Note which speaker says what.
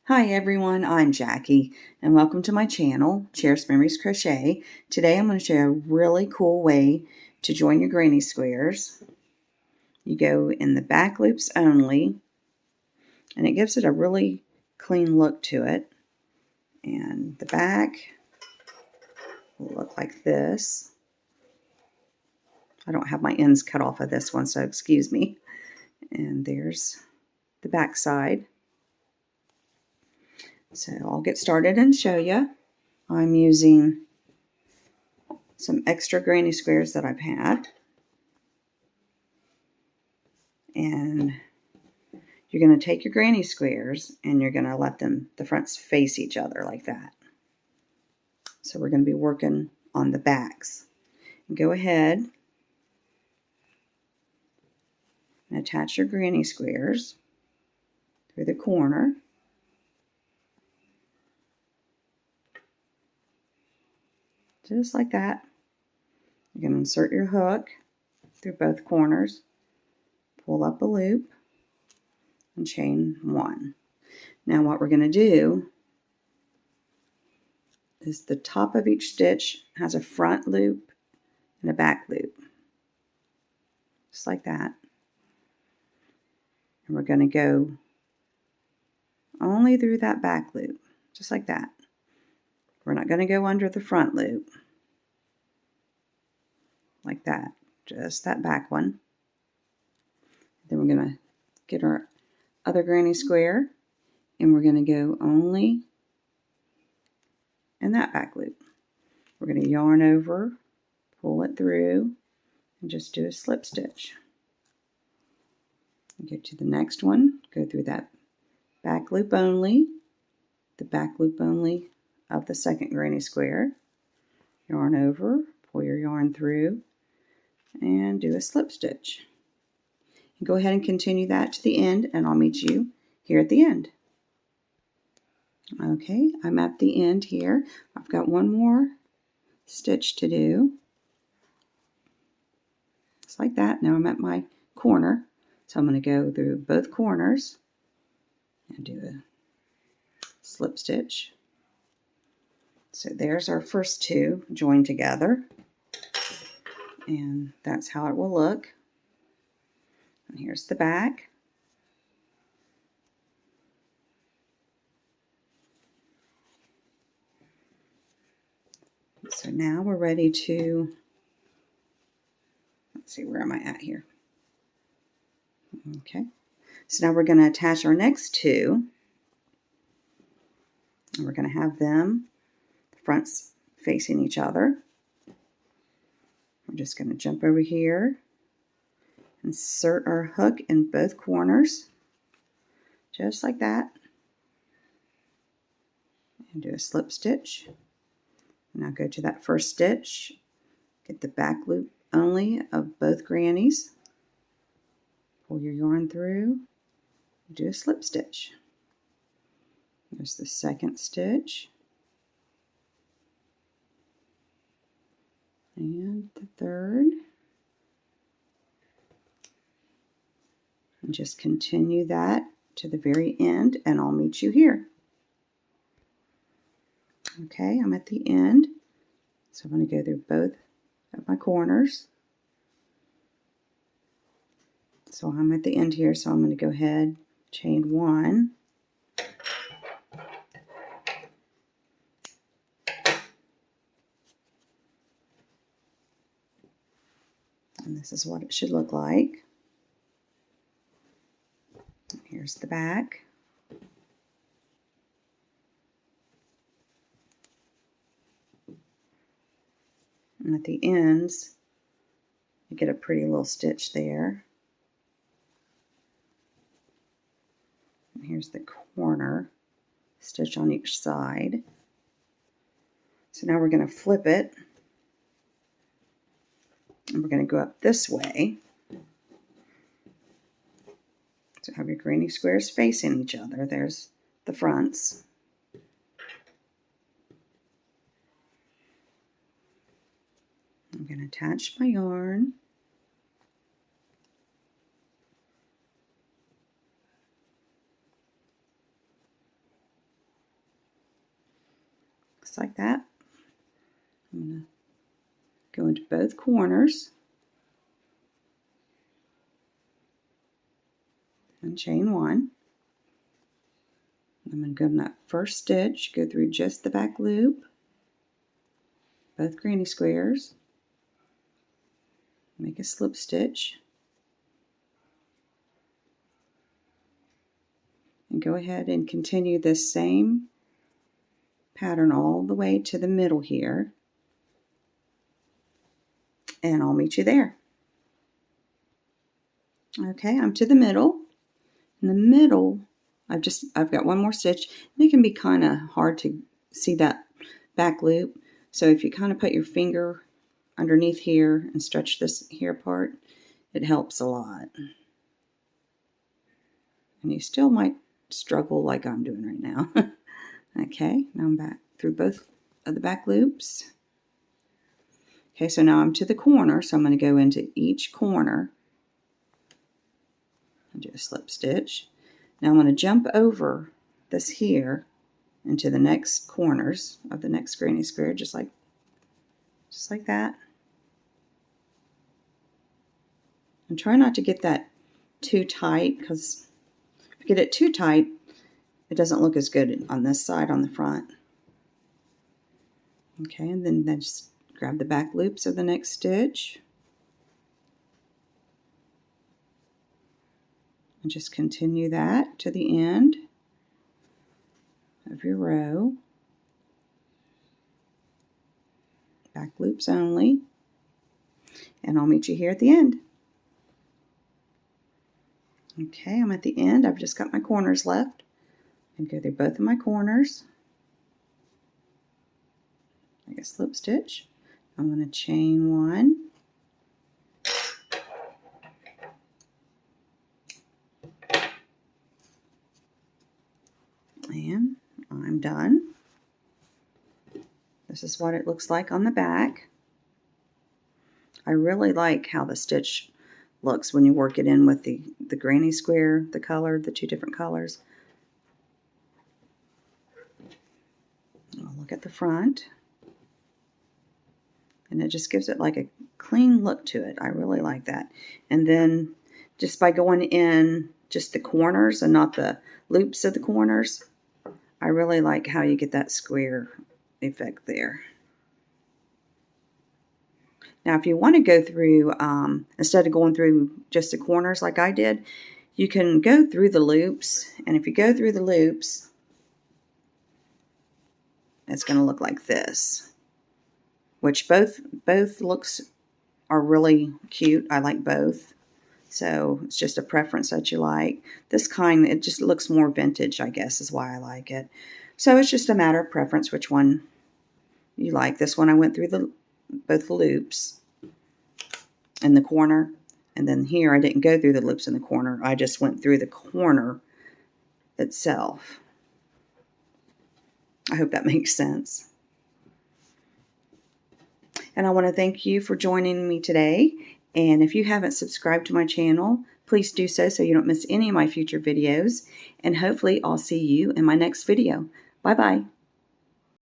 Speaker 1: Hi everyone, I'm Jackie and welcome to my channel, Cherished Memories Crochet. Today I'm going to show you a really cool way to join your granny squares. You go in the back loops only and it gives it a really clean look to it. And the back will look like this. I don't have my ends cut off of this one, so excuse me. And there's the back side. So I'll get started and show you. I'm using some extra granny squares that I've had. And you're going to take your granny squares and you're going to let the fronts face each other like that. So we're going to be working on the backs. And go ahead and attach your granny squares through the corner. Just like that. You're going to insert your hook through both corners, pull up a loop, and chain one. Now what we're going to do is the top of each stitch has a front loop and a back loop. Just like that. And we're going to go only through that back loop, just like that. We're not going to go under the front loop, like that, just that back one. Then we're going to get our other granny square, and we're going to go only in that back loop. We're going to yarn over, pull it through, and just do a slip stitch. Get to the next one, go through that back loop only, the back loop only of the second granny square, yarn over, pull your yarn through, and do a slip stitch. And go ahead and continue that to the end, and I'll meet you here at the end. Okay, I'm at the end here. I've got one more stitch to do. Just like that. Now I'm at my corner, so I'm going to go through both corners and do a slip stitch. So there's our first two joined together, and that's how it will look. And here's the back. So now we're ready to, let's see, where am I at here? Okay, so now we're going to attach our next two, and we're going to have them, the fronts facing each other. We're just going to jump over here, insert our hook in both corners, just like that, and do a slip stitch. Now go to that first stitch, get the back loop only of both grannies, pull your yarn through, do a slip stitch. There's the second stitch, and the third, and just continue that to the very end, and I'll meet you here. Okay, I'm at the end, so I'm going to go through both of my corners. So I'm at the end here, so I'm going to go ahead, chain one, and this is what it should look like. Here's the back. And at the ends, you get a pretty little stitch there. And here's the corner, stitch on each side. So now we're going to flip it, and we're going to go up this way. So have your granny squares facing each other. There's the fronts. I'm going to attach my yarn. just like that. I'm going to go into both corners and chain 1. I'm going to go in that first stitch, go through just the back loop, both granny squares, make a slip stitch, and go ahead and continue this same pattern all the way to the middle here, and I'll meet you there. Okay, I'm to the middle. In the middle, I've got one more stitch, and it can be kind of hard to see that back loop. So if you kind of put your finger underneath here and stretch this here part, it helps a lot. And you still might struggle like I'm doing right now. Okay, now I'm back through both of the back loops. Okay, so now I'm to the corner, so I'm going to go into each corner and do a slip stitch. Now I'm going to jump over this here into the next corners of the next granny square, just like that. And try not to get that too tight, because if you get it too tight, it doesn't look as good on this side on the front. Okay, and then just grab the back loops of the next stitch and just continue that to the end of your row. Back loops only, and I'll meet you here at the end. Okay, I'm at the end. I've just got my corners left. And go through both of my corners. Make a slip stitch. I'm going to chain 1. And I'm done. This is what it looks like on the back. I really like how the stitch looks when you work it in with the granny square, the color, the 2 different colors. I'll look at the front, and it just gives it like a clean look to it. I really like that. And then just by going in just the corners and not the loops of the corners, I really like how you get that square effect there. Now if you want to go through, instead of going through just the corners like I did, you can go through the loops, and if you go through the loops, it's going to look like this, which both looks are really cute. I like both. So it's just a preference that you like. This kind, it just looks more vintage, I guess, is why I like it. So it's just a matter of preference which one you like. This one I went through both loops in the corner. And then here I didn't go through the loops in the corner. I just went through the corner itself. I hope that makes sense. And I want to thank you for joining me today. And if you haven't subscribed to my channel, please do so you don't miss any of my future videos. And hopefully I'll see you in my next video. Bye-bye.